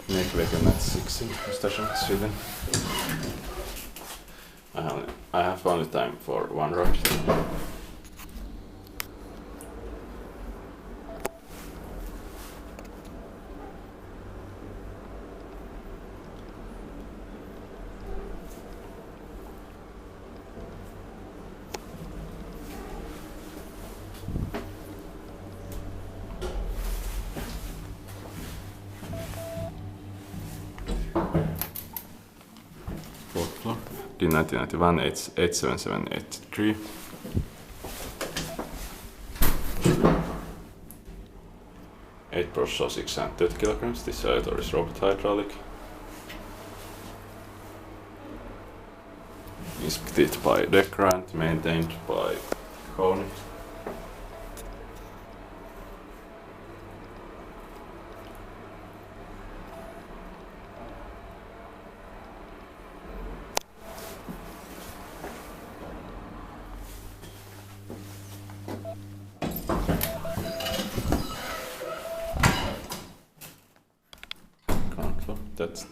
Nekvägen at 6 in Östersund, Sweden. I have only time for one ride. Fourth floor. In 1991, 87783. Eight Pro 630 kilograms. This elevator is robot hydraulic. Inspected by Nekvägen, maintained by Kone. That's